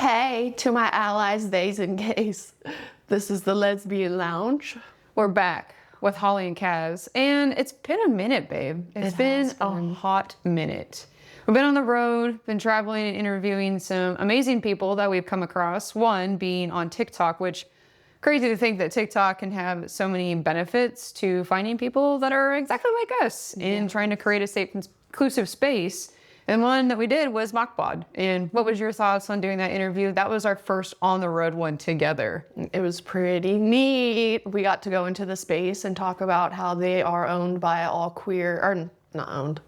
Hey, to my allies, theys and gays. This is the Lesbian Lounge. We're back with Holly and Kaz, and it's been a minute, babe. It's been a hot minute. We've been on the road, been traveling and interviewing some amazing people that we've come across. One being on TikTok, which crazy to think that TikTok can have so many benefits to finding people that are exactly like us in trying to create a safe, inclusive space. And one that we did was Mockbod. And what was your thoughts on doing that interview? That was our first on the road one together. It was pretty neat. We got to go into the space and talk about how they are owned by all queer, or not owned.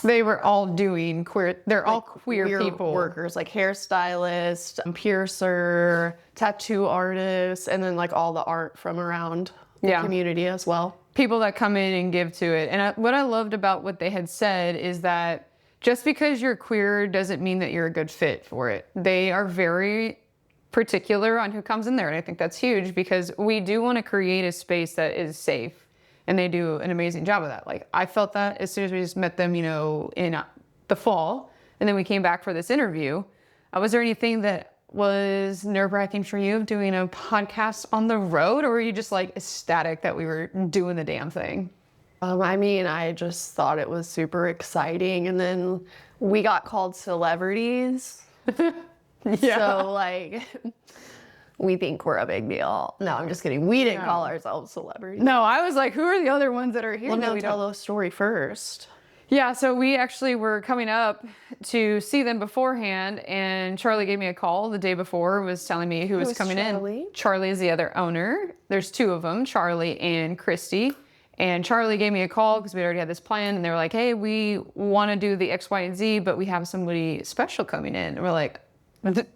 They were all doing queer, they're all queer people. Workers, like hairstylist, piercer, tattoo artists, and then like all the art from around the community as well. People that come in and give to it. And what I loved about what they had said is that just because you're queer doesn't mean that you're a good fit for it. They are very particular on who comes in there. And I think that's huge because we do want to create a space that is safe. And they do an amazing job of that. Like I felt that as soon as we just met them, you know, in the fall, and then we came back for this interview. Was there anything that was nerve-wracking for you doing a podcast on the road, or were you just like ecstatic that we were doing the damn thing? I mean, I just thought it was super exciting. And then we got called celebrities. So like, we think we're a big deal. No, I'm just kidding. We didn't call ourselves celebrities. No, I was like, who are the other ones that are here? Well, no, tell the story first. Yeah, so we actually were coming up to see them beforehand, and Charlie gave me a call the day before, was telling me who was coming Charlie? in. Charlie is the other owner. There's two of them, Charlie and Christy. And Charlie gave me a call because we already had this plan, and they were like, hey, we want to do the X, Y, and Z, but we have somebody special coming in. And we're like,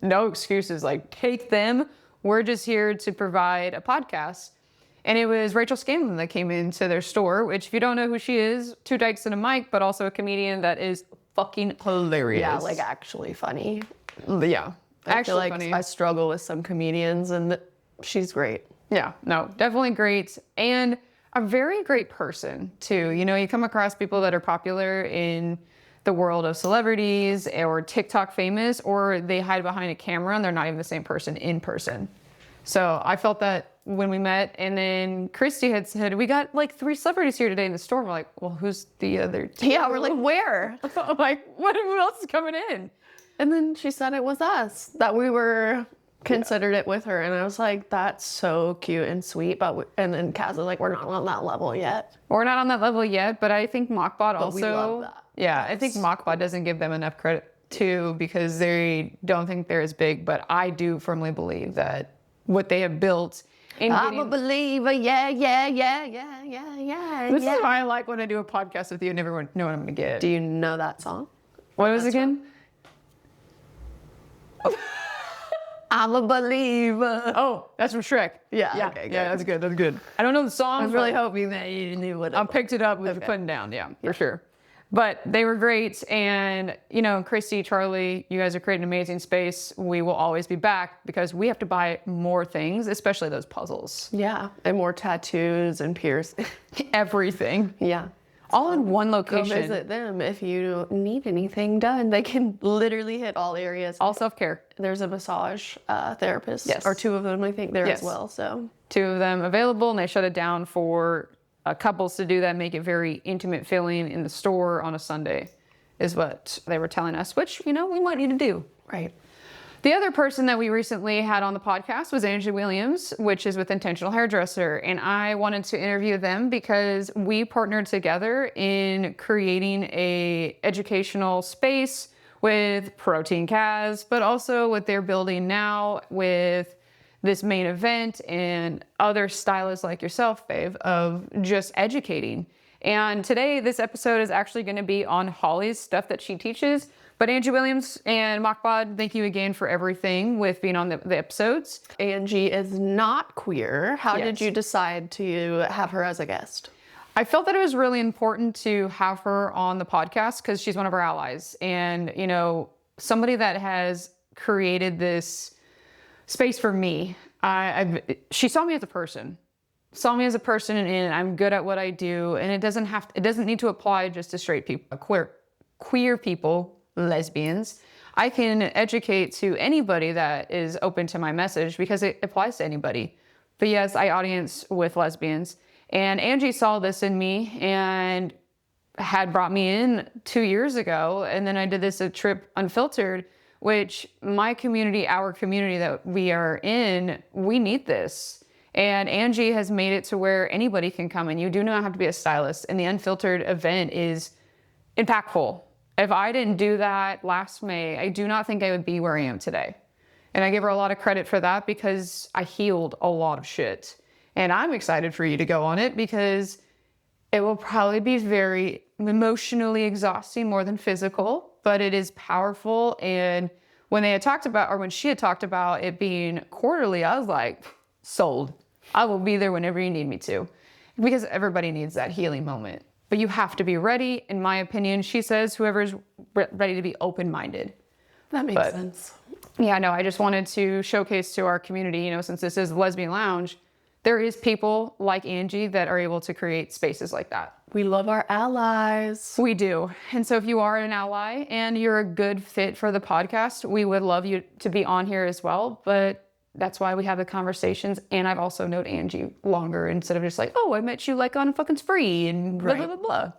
no excuses, like take them. We're just here to provide a podcast. And it was Rachel Scanlon that came into their store, which if you don't know who she is, two dykes and a mic, but also a comedian that is fucking hilarious. Yeah, like actually funny. Yeah, I feel like funny. I struggle with some comedians and she's great. Yeah, no, definitely great. And a very great person too. You know, you come across people that are popular in the world of celebrities or TikTok famous, or they hide behind a camera and they're not even the same person in person. So I felt that when we met, and then Christy had said, we got like 3 celebrities here today in the store. We're like, well, who's the other 2? Yeah, we're like, where? I'm like, who else is coming in? And then she said it was us, that we were considered it with her. And I was like, that's so cute and sweet. And then Kaz was like, we're not on that level yet. We're not on that level yet, but I think Mockbod also. We love that. Yeah, I think Mockbod doesn't give them enough credit too because they don't think they're as big, but I do firmly believe that what they have built. I'm a believer, yeah. This is why I like when I do a podcast with you and everyone know what I'm gonna get. Do you know that song? What was it again? I'm a believer. Oh, that's from Shrek. Yeah. Okay, yeah, that's good. That's good. I don't know the song. I was really hoping that you knew what it was. I picked it up with putting down. Yeah, for sure. But they were great. And, you know, Christy, Charlie, you guys are creating an amazing space. We will always be back because we have to buy more things, especially those puzzles. Yeah. And more tattoos and piercing. Everything. Yeah. All in one location. Go visit them if you need anything done. They can literally hit all areas. All self-care. There's a massage therapist. Yes. Or 2 of them, I think, there as well. So 2 of them available, and they shut it down for couples to do that, make it very intimate feeling in the store on a Sunday is what they were telling us, which, you know, we want you to do. Right. The other person that we recently had on the podcast was Angie Williams, which is with Intentional Hairdresser. And I wanted to interview them because we partnered together in creating a educational space with Protein Kaz, but also what they're building now with this main event and other stylists like yourself, babe, of just educating. And today, this episode is actually going to be on Holly's stuff that she teaches. But Angie Williams and Mockbod, thank you again for everything with being on the episodes. Angie is not queer. How did you decide to have her as a guest? I felt that it was really important to have her on the podcast because she's one of our allies. And, you know, somebody that has created this space for me. She saw me as a person. And I'm good at what I do, and it doesn't need to apply just to straight people, queer people, lesbians. I can educate to anybody that is open to my message because it applies to anybody. But yes, I audience with lesbians. And Angie saw this in me and had brought me in 2 years ago. And then I did a trip unfiltered, which my community, our community that we are in, we need this. And Angie has made it to where anybody can come and you do not have to be a stylist. And the unfiltered event is impactful. If I didn't do that last May, I do not think I would be where I am today. And I give her a lot of credit for that because I healed a lot of shit. And I'm excited for you to go on it because it will probably be very emotionally exhausting more than physical, but it is powerful. And when they had talked about, or when she had talked about it being quarterly, I was like, sold. I will be there whenever you need me to, because everybody needs that healing moment. But you have to be ready, in my opinion. She says whoever's ready to be open-minded. That makes sense. Yeah, no, I just wanted to showcase to our community, you know, since this is the Lesbian Lounge, there is people like Angie that are able to create spaces like that. We love our allies. We do. And so if you are an ally and you're a good fit for the podcast, we would love you to be on here as well. But that's why we have the conversations. And I've also known Angie longer instead of just like, oh, I met you like on fucking Spree and blah, blah, blah, blah.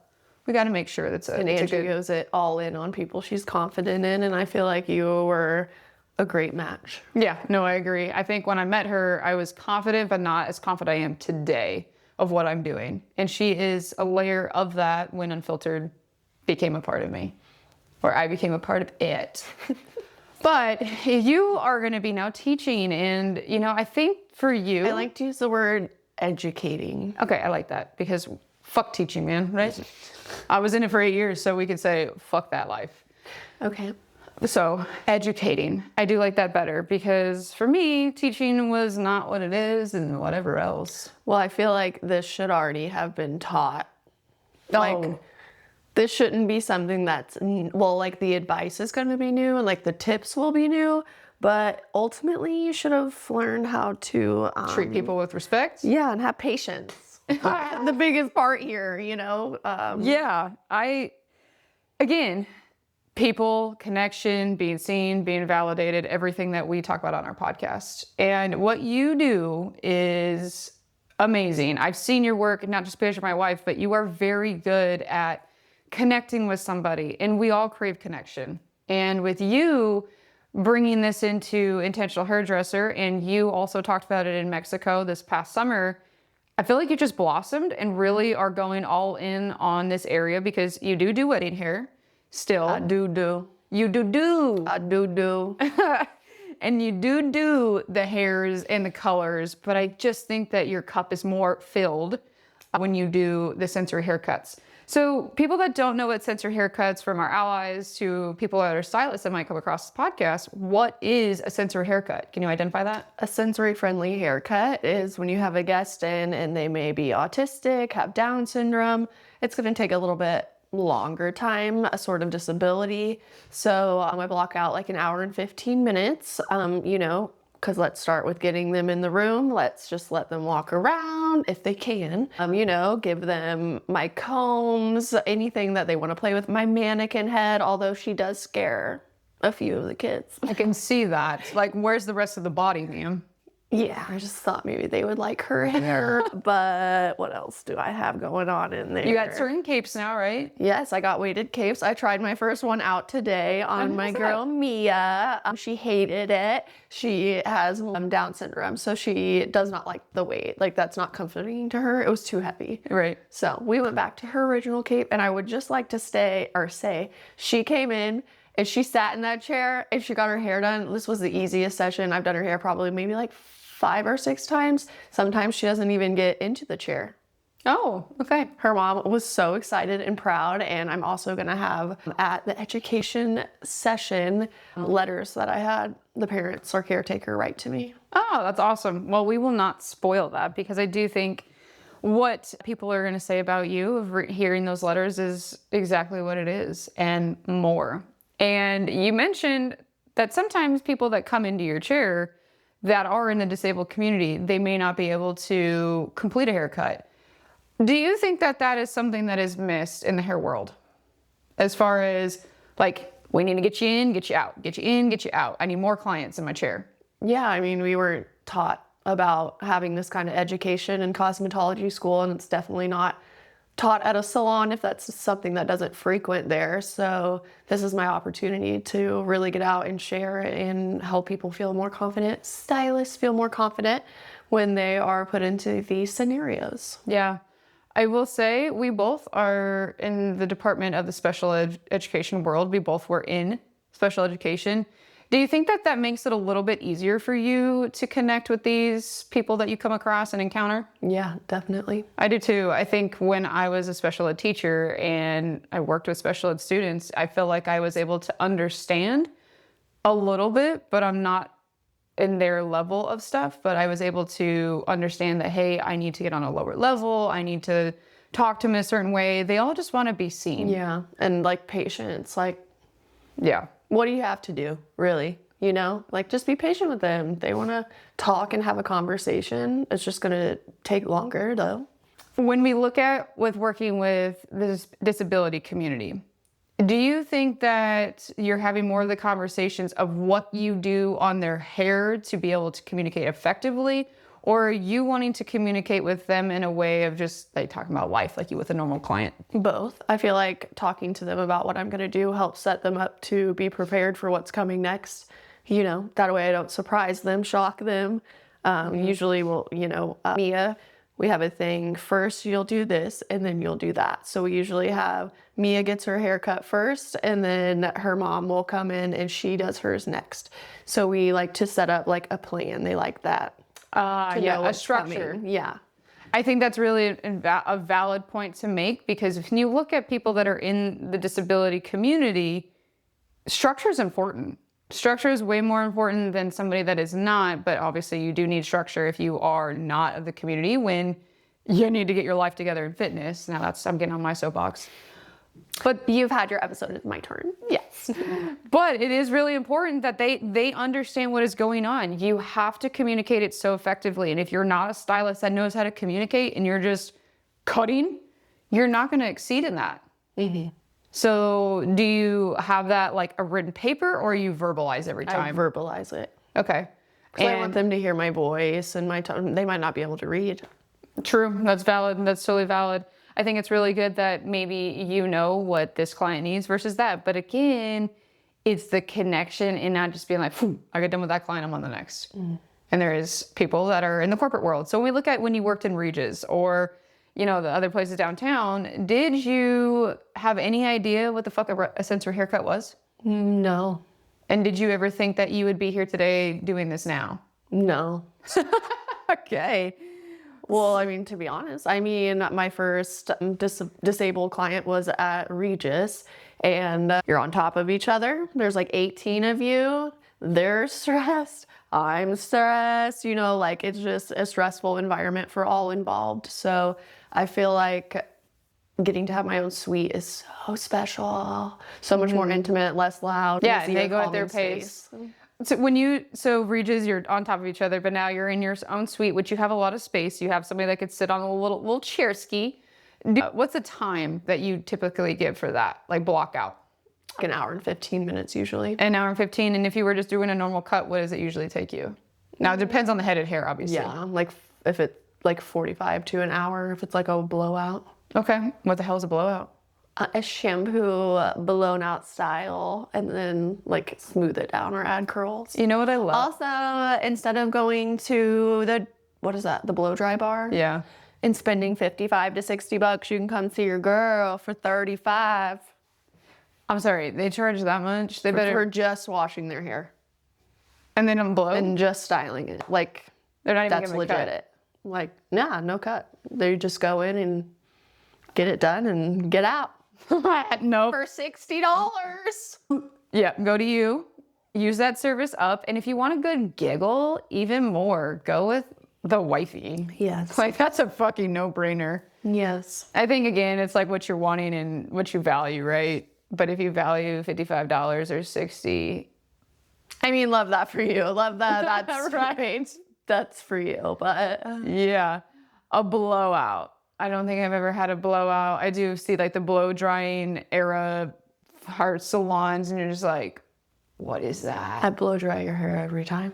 We got to make sure that's and Angie goes it all in on people she's confident in. And I feel like you were a great match. Yeah, no, I agree. I think when I met her, I was confident, but not as confident I am today of what I'm doing. And she is a layer of that when Unfiltered became a part of me, or I became a part of it. But you are going to be now teaching. And, you know, I think for you, I like to use the word educating. Okay, I like that because fuck teaching, man, right? I was in it for 8 years, so we could say fuck that life. Okay. So educating, I do like that better because for me, teaching was not what it is and whatever else. Well, I feel like this should already have been taught. Like, this shouldn't be something that's, well, like the advice is going to be new and like the tips will be new, but ultimately you should have learned how to treat people with respect. Yeah, and have patience. The biggest part here, you know? Again, people, connection, being seen, being validated, everything that we talk about on our podcast. And what you do is amazing. I've seen your work, not just because you're my wife, but you are very good at connecting with somebody. And we all crave connection. And with you bringing this into Intentional Hairdresser, and you also talked about it in Mexico this past summer, I feel like you just blossomed and really are going all in on this area because you do wedding hair. Still. I do. You do. I do. And you do the hairs and the colors, but I just think that your cup is more filled when you do the sensory haircuts. So people that don't know what sensory haircuts, from our allies to people that are stylists that might come across this podcast, what is a sensory haircut? Can you identify that? A sensory-friendly haircut is when you have a guest in and they may be autistic, have Down syndrome. It's going to take a little bit longer time, a sort of disability. So I block out like an hour and 15 minutes, you know, because let's start with getting them in the room. Let's just let them walk around if they can, you know, give them my combs, anything that they want to play with, my mannequin head, although she does scare a few of the kids. I can see that. Like, where's the rest of the body, ma'am? Yeah, I just thought maybe they would like her hair, but what else do I have going on in there? You got certain capes now, right? Yes, I got weighted capes. I tried my first one out today on my girl Mia. She hated it. She has Down syndrome, so she does not like the weight. Like, that's not comforting to her. It was too heavy. Right. So we went back to her original cape, and I would just like to say she came in and she sat in that chair and she got her hair done. This was the easiest session. I've done her hair probably maybe like 5 or 6 times. Sometimes she doesn't even get into the chair. Oh, okay. Her mom was so excited and proud. And I'm also going to have at the education session letters that I had the parents or caretaker write to me. Oh, that's awesome. Well, we will not spoil that because I do think what people are going to say about you of hearing those letters is exactly what it is and more. And you mentioned that sometimes people that come into your chair that are in the disabled community, they may not be able to complete a haircut. Do you think that that is something that is missed in the hair world? As far as like we need to get you in, get you out, get you in, get you out. I need more clients in my chair. Yeah, I mean, we were taught about having this kind of education in cosmetology school, and it's definitely not taught at a salon if that's something that doesn't frequent there. So this is my opportunity to really get out and share and help people feel more confident, stylists feel more confident when they are put into these scenarios. Yeah. I will say we both are in the department of the special education world. We both were in special education. Do you think that that makes it a little bit easier for you to connect with these people that you come across and encounter? Yeah, definitely. I do too. I think when I was a special ed teacher and I worked with special ed students, I feel like I was able to understand a little bit, but I'm not in their level of stuff. But I was able to understand that, hey, I need to get on a lower level. I need to talk to them in a certain way. They all just want to be seen. Yeah, and like patience, like, Yeah. what do you have to do, really? You know, like just be patient with them. They want to talk and have a conversation. It's just going to take longer, though. When we look at with working with the disability community, do you think that you're having more of the conversations of what you do on their hair to be able to communicate effectively? Or are you wanting to communicate with them in a way of just like talking about life like you with a normal client? Both. I feel like talking to them about what I'm going to do helps set them up to be prepared for what's coming next. You know, that way I don't surprise them, shock them. Usually we'll, Mia, we have a thing, first you'll do this and then you'll do that. So we usually have Mia gets her hair cut first and then her mom will come in and she does hers next. So we like to set up like a plan. They like that. Yeah, a structure. Coming. Yeah. I think that's really a valid point to make, because if you look at people that are in the disability community, structure is important. Structure is way more important than somebody that is not, but obviously you do need structure if you are not of the community when you need to get your life together in fitness. Now I'm getting on my soapbox. But you've had your episode, it's my turn. Yes. But it is really important that they understand what is going on. You have to communicate it so effectively. And if you're not a stylist that knows how to communicate and you're just cutting, you're not going to exceed in that. Mm-hmm. So do you have that like a written paper, or you verbalize every time? I verbalize it. Okay. And I want them to hear my voice and my tone. They might not be able to read. True. That's valid. That's totally valid. I think it's really good that maybe you know what this client needs versus that. But again, it's the connection and not just being like, I got done with that client, I'm on the next. Mm. And there is people that are in the corporate world. So when we look at when you worked in Regis or, the other places downtown, did you have any idea what the fuck a sensor haircut was? No. And did you ever think that you would be here today doing this now? No. Okay. Well, I mean, to be honest, my first disabled client was at Regis, and you're on top of each other. There's like 18 of you. They're stressed. I'm stressed. It's just a stressful environment for all involved. So I feel like getting to have my own suite is so special, so much more intimate, less loud. Yeah, and they go at their pace. So Regis, you're on top of each other, but now you're in your own suite, which you have a lot of space. You have somebody that could sit on a little chair ski. What's the time that you typically give for that? Like block out? Like an hour and 15 minutes usually. An hour and 15. And if you were just doing a normal cut, what does it usually take you? Now it depends on the headed hair, obviously. Yeah, like if it's like 45 to an hour, if it's like a blowout. Okay. What the hell is a blowout? A shampoo blown out style, and then like smooth it down or add curls. You know what I love? Also, instead of going to the blow dry bar? Yeah. And spending $55 to $60, you can come see your girl for $35. I'm sorry, they charge that much? For just washing their hair. And they don't blow? And just styling it. Like, they're not even that's giving legit cut. it. Like, nah, no cut. They just go in and get it done and get out. No. For $60. Yeah, go to you. Use that service up. And if you want a good giggle, even more, go with the wifey. Yes. Like, that's a fucking no-brainer. Yes. I think, again, it's like what you're wanting and what you value, right? But if you value $55 or $60, love that for you. Love that. That's right. That's for you. But yeah, a blowout. I don't think I've ever had a blowout. I do see like the blow drying era our salons and you're just like, what is that? I blow dry your hair every time.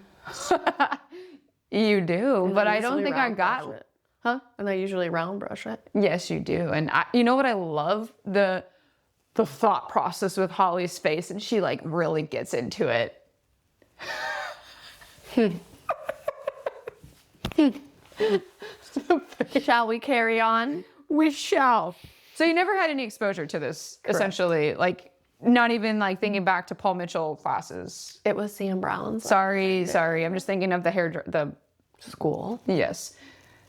You do, but I don't usually think I round got brush it. Huh? And I usually round brush it. Yes, you do. And you know what I love? The thought process with Holly's face, and she like really gets into it. Shall we carry on? We shall. So you never had any exposure to this, essentially, like not even like thinking back to Paul Mitchell classes. It was Sam Brown's. Sorry. I'm just thinking of the School. yes.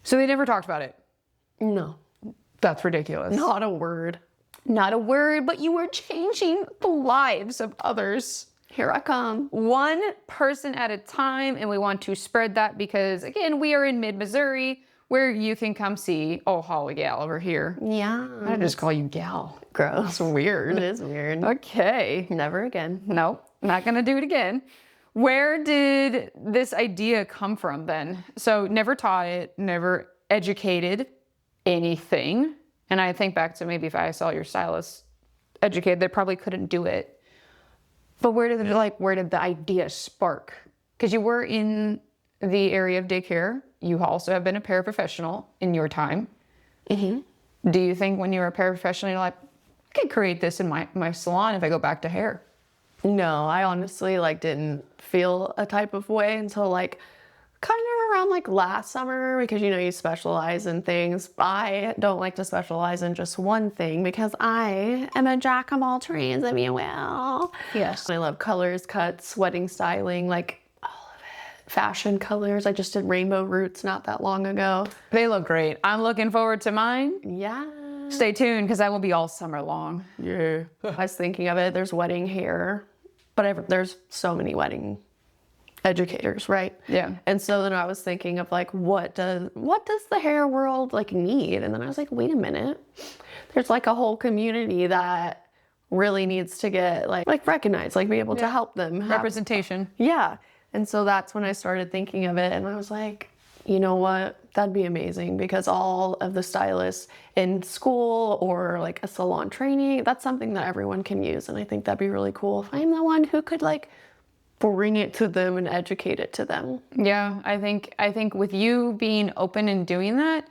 So they never talked about it. No. That's ridiculous. Not a word. Not a word, but you were changing the lives of others. Here I come. One person at a time, and we want to spread that because, again, we are in mid-Missouri where you can come see, oh, Holly Gal over here. Yeah. I just call you Gal. Gross. That's weird. It is weird. Okay. Never again. Nope, not gonna do it again. Where did this idea come from then? So never taught it, never educated anything. And I think back to maybe if I saw your stylist educated, they probably couldn't do it. But where did the idea spark? Because you were in the area of daycare. You also have been a paraprofessional in your time. Mm-hmm. Do you think when you were a paraprofessional, you're like, I could create this in my salon if I go back to hair? No, I honestly didn't feel a type of way until kind of around last summer, because you specialize in things. I don't like to specialize in just one thing because I am a jack of all trades, if you will. Yes. I love colors, cuts, wedding styling, all of it. Fashion colors. I just did rainbow roots not that long ago. They look great. I'm looking forward to mine. Yeah. Stay tuned because that will be all summer long. Yeah. I was thinking of it. There's wedding hair, but there's so many wedding educators, right? Yeah. And so then I was thinking of what does the hair world need? And then I was like, wait a minute. There's a whole community that really needs to get recognized, be able to help them. Representation. Yeah. And so that's when I started thinking of it, and I was like, you know what? That'd be amazing, because all of the stylists in school or a salon training, that's something that everyone can use. And I think that'd be really cool if I'm the one who could bring it to them and educate it to them. Yeah, I think with you being open and doing that,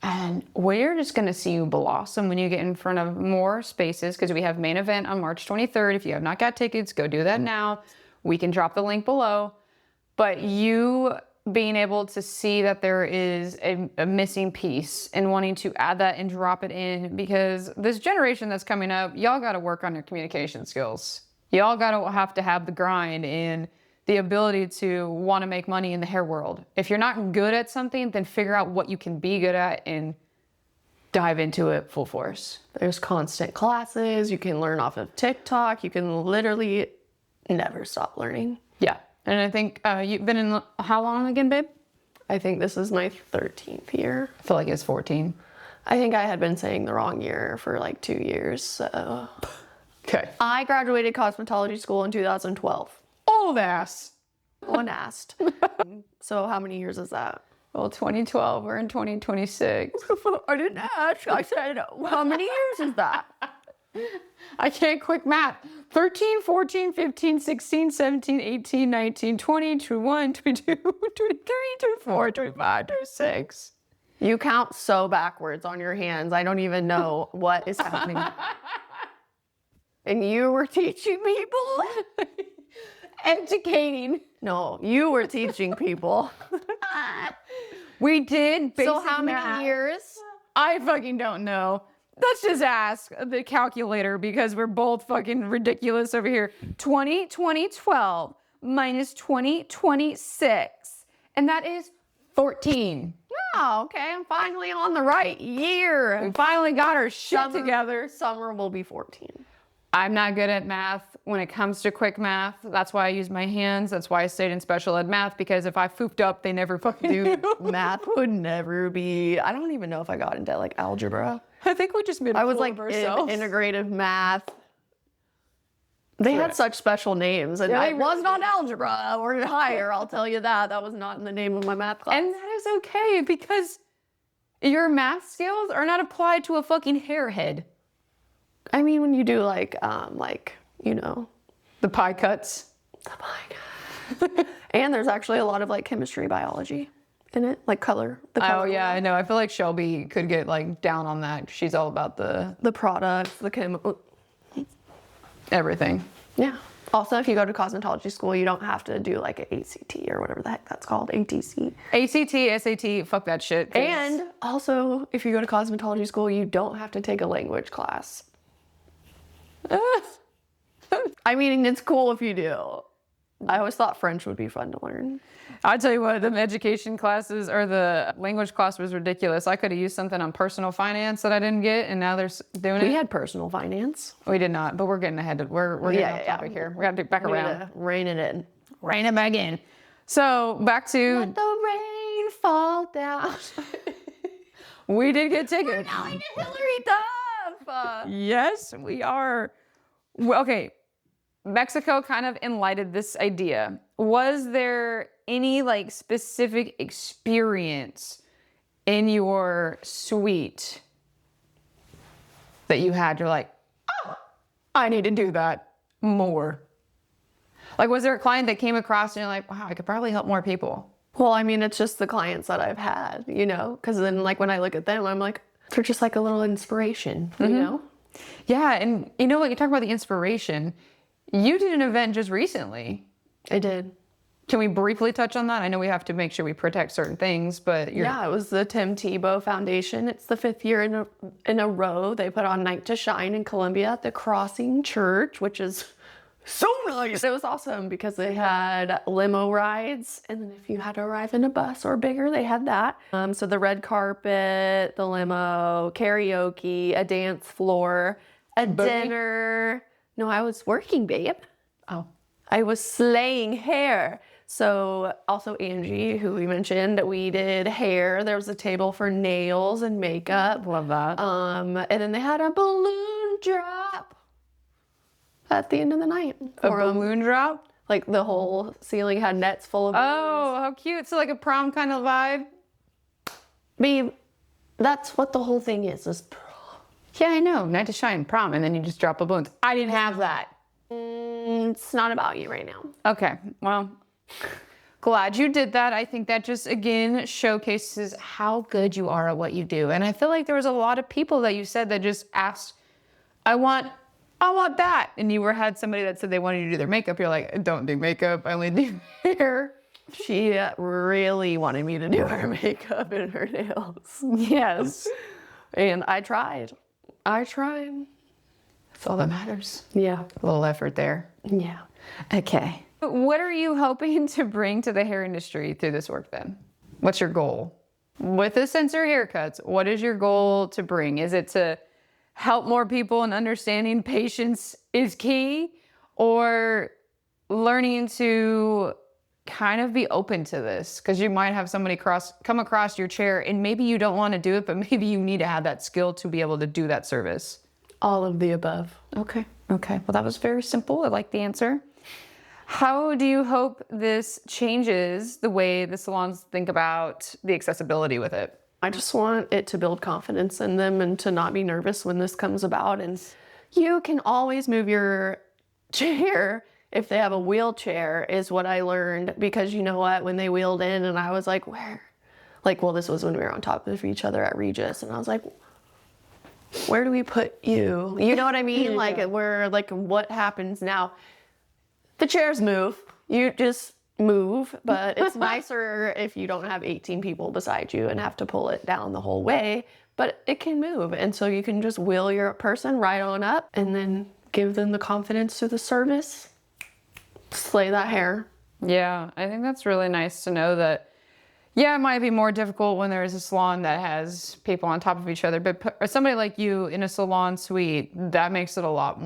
and we're just gonna see you blossom when you get in front of more spaces, because we have main event on March 23rd. If you have not got tickets, go do that now. We can drop the link below. But you being able to see that there is a missing piece and wanting to add that and drop it in, because this generation that's coming up, y'all got to work on your communication skills. Y'all got to have the grind and the ability to want to make money in the hair world. If you're not good at something, then figure out what you can be good at and dive into it full force. There's constant classes. You can learn off of TikTok. You can literally never stop learning. Yeah. And I think you've been in how long again, babe? I think this is my 13th year. I feel like it's 14. I think I had been saying the wrong year for 2 years, so. Okay. I graduated cosmetology school in 2012. Old ass. No one asked. So how many years is that? Well, 2012, we're in 2026. I didn't ask. I said, how many years is that? I can't quick math. 13, 14, 15, 16, 17, 18, 19, 20, 21, 22, 23, 24, 25, 26. You count so backwards on your hands. I don't even know what is happening. And you were teaching people? Educating. No, you were teaching people. We did. So how many years? I fucking don't know. Let's just ask the calculator, because we're both fucking ridiculous over here. 2012 minus 2026. And that is 14. Oh, okay. I'm finally on the right year. We finally got our shit together. Summer will be 14. I'm not good at math when it comes to quick math. That's why I use my hands. That's why I stayed in special ed math, because if I foofed up, they never fucking Dude, knew. math would never be. I don't even know if I got into algebra. I think we just made a I was fool of in ourselves. integrative math. They had such special names, and Yeah, I they was really not algebra or higher. I'll tell you that. That was not in the name of my math class. And that is okay, because your math skills are not applied to a fucking hairhead. I mean, when you do like, you know, The pie cuts. the pie. And there's actually a lot of like chemistry, biology in it, like color. The color Oh yeah, I know. I feel like Shelby could get like down on that. She's all about the products, the everything. Yeah. Also, if you go to cosmetology school, you don't have to do like an ACT or whatever the heck that's called, ATC. ACT, SAT, fuck that shit. And also, if you go to cosmetology school, you don't have to take a language class. I mean, it's cool if you do. I always thought French would be fun to learn. I tell you what, the education classes or the language class was ridiculous. I could have used something on personal finance that I didn't get, and now they're doing it. We had personal finance. We did not, but we're getting ahead of we're getting off topic here. We got to get back around. Rein it in. Rein it back in. So back to Let the rain fall down. we did get tickets. We're going to Hillary Duff. Yes, we are. Well, okay, Mexico kind of enlightened this idea. Was there any like specific experience in your suite that you had? You're like, oh, I need to do that more. Like, was there a client that came across and you're like, wow, I could probably help more people? Well, I mean, it's just the clients that I've had, you know, because then like when I look at them, I'm like, they're just like a little inspiration, you know? Yeah, and you know what, you talk about the inspiration. You did an event just recently. I did. Can we briefly touch on that? I know we have to make sure we protect certain things, but yeah, it was the Tim Tebow Foundation. It's the 5th year in a row. They put on Night to Shine in Columbia at the Crossing Church, which is so nice. It was awesome because they had limo rides, and then if you had to arrive in a bus or bigger, they had that. So the red carpet, the limo, karaoke, a dance floor, a dinner. No, I was working, babe. Oh. I was slaying hair. So also Angie, who we mentioned, we did hair. There was a table for nails and makeup. Love that. And then they had a balloon drop at the end of the night. A balloon drop? Like the whole ceiling had nets full of balloons. Oh, how cute. So like a prom kind of vibe? Babe, that's what the whole thing is prom. Yeah, I know. Night to Shine, prom, and then you just drop balloons. I didn't have that. It's not about you right now. Okay, well, glad you did that. I think that just, again, showcases how good you are at what you do. And I feel like there was a lot of people that you said that just asked, I want that. And you had somebody that said they wanted you to do their makeup. You're like, I don't do makeup, I only do hair. She really wanted me to do her makeup and her nails. Yes. And I tried. That's all that matters. Yeah. A little effort there. Yeah. Okay. What are you hoping to bring to the hair industry through this work then? What's your goal? With the Sensor haircuts, what is your goal to bring? Is it to help more people in understanding patience is key, or learning to kind of be open to this? Because you might have somebody come across your chair and maybe you don't want to do it, but maybe you need to have that skill to be able to do that service. All of the above. Okay. Well, that was very simple. I like the answer. How do you hope this changes the way the salons think about the accessibility with it? I just want it to build confidence in them and to not be nervous when this comes about. And you can always move your chair if they have a wheelchair, is what I learned. Because you know what, when they wheeled in and I was like, where? Like, well, this was when we were on top of each other at Regis. And I was like, where do we put you? You know what I mean? Like, what happens now? The chairs move. You just move, but it's nicer if you don't have 18 people beside you and have to pull it down the whole way, but it can move. And so you can just wheel your person right on up and then give them the confidence to the service. Slay that hair. Yeah, I think that's really nice to know that, yeah, it might be more difficult when there's a salon that has people on top of each other, but somebody like you in a salon suite, that makes it a lot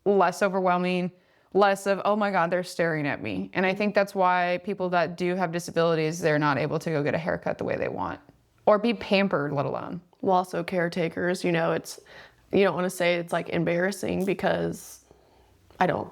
less overwhelming, less of, oh my God, they're staring at me. And I think that's why people that do have disabilities, they're not able to go get a haircut the way they want or be pampered, let alone. Well, also caretakers, you know, you don't want to say it's like embarrassing, because I don't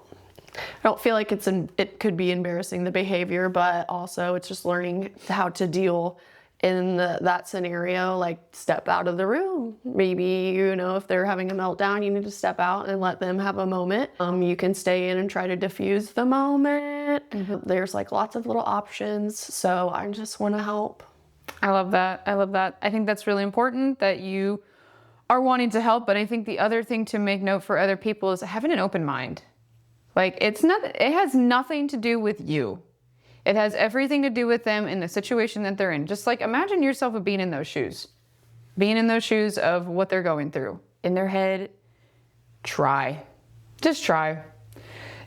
feel like it could be embarrassing, the behavior, but also it's just learning how to deal in that scenario, like step out of the room. Maybe, if they're having a meltdown, you need to step out and let them have a moment. You can stay in and try to diffuse the moment. There's like lots of little options. So I just want to help. I love that. I love that. I think that's really important that you are wanting to help. But I think the other thing to make note for other people is having an open mind. Like it has nothing to do with you. It has everything to do with them and the situation that they're in. Just like imagine yourself being in those shoes. Being in those shoes of what they're going through. In their head, try. Just try.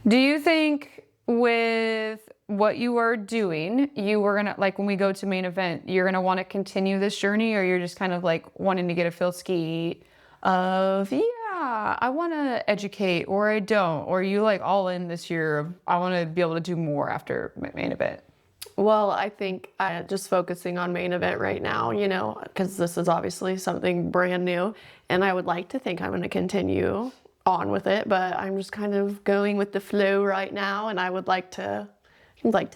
Do you think with what you are doing, you were gonna, like when we go to main event, you're gonna want to continue this journey, or you're just kind of like wanting to get a feel ski of, yeah, I want to educate, or I don't, or you like all in this year of I want to be able to do more after main event? Well, I think I'm just focusing on main event right now, because this is obviously something brand new, and I would like to think I'm going to continue on with it, but I'm just kind of going with the flow right now, and I would like to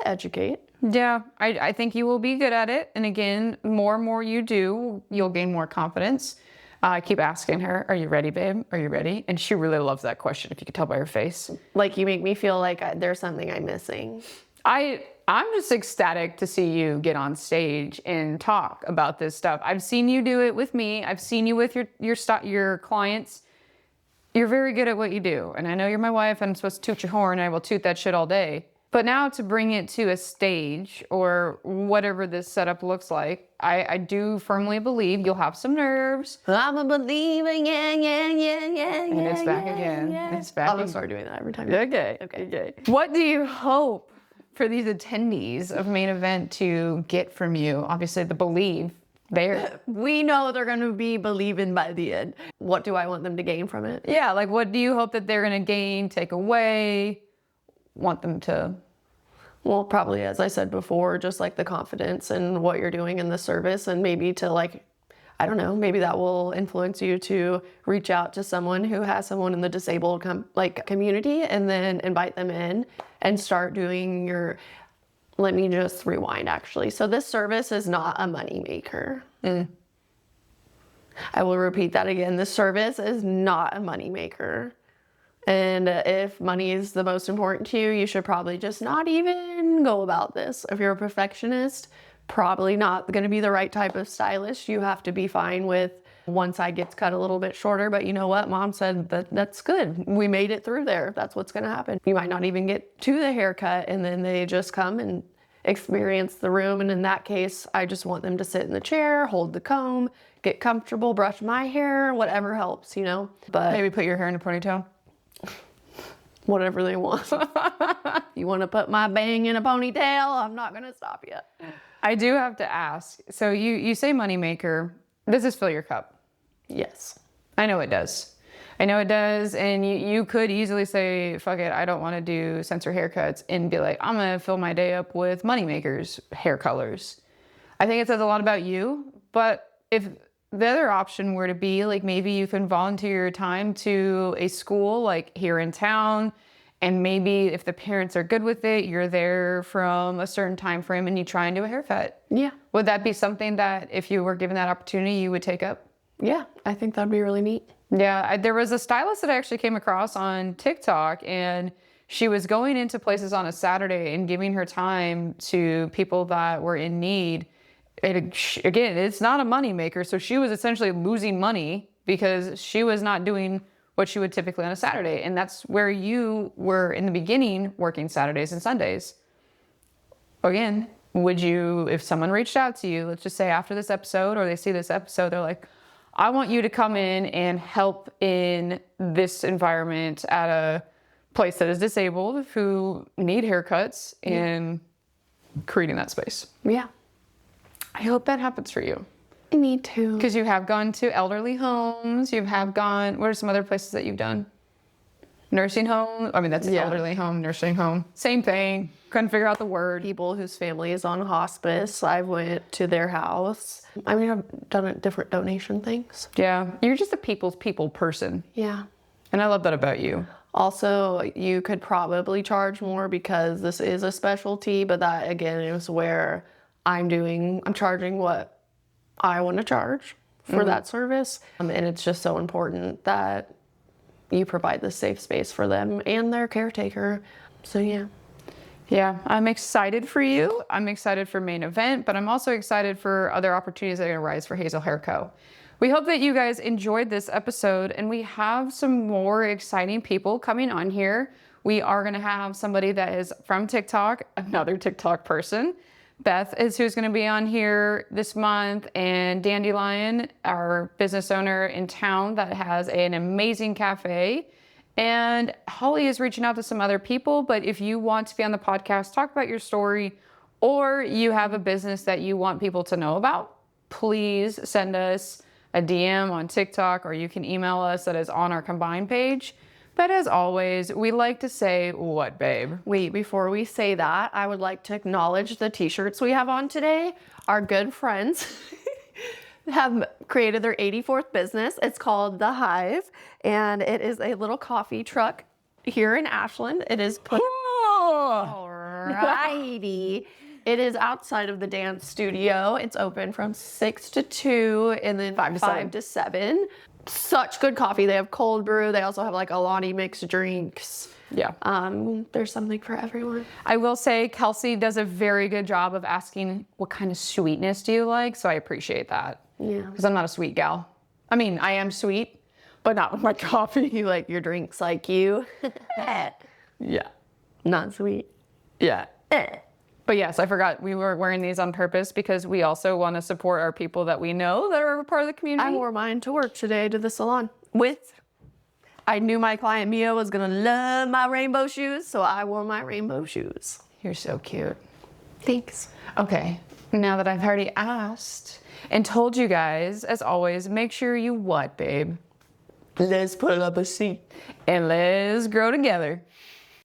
educate. Yeah, I think you will be good at it. And again, more and more you do, you'll gain more confidence. I keep asking her, are you ready, babe? Are you ready? And she really loves that question, if you could tell by her face. Like you make me feel like there's something I'm missing. I'm just ecstatic to see you get on stage and talk about this stuff. I've seen you do it with me. I've seen you with your clients. You're very good at what you do. And I know you're my wife and I'm supposed to toot your horn. I will toot that shit all day. But now to bring it to a stage or whatever this setup looks like, I do firmly believe you'll have some nerves. I'm a believer, yeah. And it's back again. It's back. I'm gonna start doing that every time. Okay. What do you hope for these attendees of main event to get from you? Obviously, the believe there. We know they're gonna be believing by the end. What do I want them to gain from it? Yeah, like what do you hope that they're gonna gain, take away, want them to? Well, probably, as I said before, just like the confidence in what you're doing in the service, and maybe to I don't know, maybe that will influence you to reach out to someone who has someone in the disabled community and then invite them in and start doing let me just rewind actually. So this service is not a money maker. I will repeat that again. This service is not a money maker. And if money is the most important to you, you should probably just not even go about this. If you're a perfectionist, probably not going to be the right type of stylist. You have to be fine with one side gets cut a little bit shorter, but you know what? Mom said that's good. We made it through there. That's what's going to happen. You might not even get to the haircut, and then they just come and experience the room. And in that case, I just want them to sit in the chair, hold the comb, get comfortable, brush my hair, whatever helps, But Maybe put your hair in a ponytail. Whatever they want. You want to put my bang in a ponytail? I'm not going to stop you. I do have to ask. So you say moneymaker. Does this fill your cup? Yes. I know it does. And you could easily say, fuck it, I don't want to do censor haircuts and be like, I'm going to fill my day up with moneymakers, hair colors. I think it says a lot about you. But if the other option were to be like maybe you can volunteer your time to a school like here in town, and maybe if the parents are good with it, you're there from a certain time frame and you try and do a haircut. Yeah. Would that be something that if you were given that opportunity, you would take up? Yeah, I think that'd be really neat. Yeah, there was a stylist that I actually came across on TikTok, and she was going into places on a Saturday and giving her time to people that were in need. Again, it's not a money maker, so she was essentially losing money because she was not doing what she would typically on a Saturday. And that's where you were in the beginning working Saturdays and Sundays. Again, would you, if someone reached out to you, let's just say after this episode or they see this episode, they're like, I want you to come in and help in this environment at a place that is disabled who need haircuts and creating that space. Yeah. I hope that happens for you. I need to. Because you have gone to elderly homes. You have gone, what are some other places that you've done? Nursing home? I mean, that's elderly home, nursing home. Same thing. Couldn't figure out the word. People whose family is on hospice. I went to their house. I mean, I've done different donation things. Yeah. You're just a people's people person. Yeah. And I love that about you. Also, you could probably charge more because this is a specialty, but that again is where I'm charging what I want to charge for that service. And it's just so important that you provide the safe space for them and their caretaker. So yeah. Yeah, I'm excited for you. I'm excited for Main Event, but I'm also excited for other opportunities that are going to rise for Hazell Hair Co. We hope that you guys enjoyed this episode, and we have some more exciting people coming on here. We are going to have somebody that is from TikTok, another TikTok person. Beth is who's going to be on here this month, and Dandelion, our business owner in town that has an amazing cafe. And Holly is reaching out to some other people, but if you want to be on the podcast, talk about your story, or you have a business that you want people to know about, please send us a DM on TikTok, or you can email us that is on our combined page. But as always, we like to say, what, babe? Wait, before we say that, I would like to acknowledge the t-shirts we have on today. Our good friends have created their 84th business. It's called The Hive, and it is a little coffee truck here in Ashland. It is put... Alrighty. It is outside of the dance studio. It's open from 6 to 2 and then 5 to 7. Such good coffee. They have cold brew. They also have like Alani mixed drinks. Yeah. There's something for everyone. I will say Kelsey does a very good job of asking what kind of sweetness do you like, so I appreciate that. Yeah. Because I'm not a sweet gal. I mean, I am sweet, but not with my coffee. You like your drinks like you. Yeah. Not sweet. Yeah. But yes, I forgot we were wearing these on purpose because we also want to support our people that we know that are a part of the community. I wore mine to work today to the salon I knew my client Mia was gonna love my rainbow shoes, so I wore my rainbow shoes. You're so cute. Thanks. Okay, now that I've already asked and told you guys, as always, make sure you what, babe? Let's put up a seat. And let's grow together.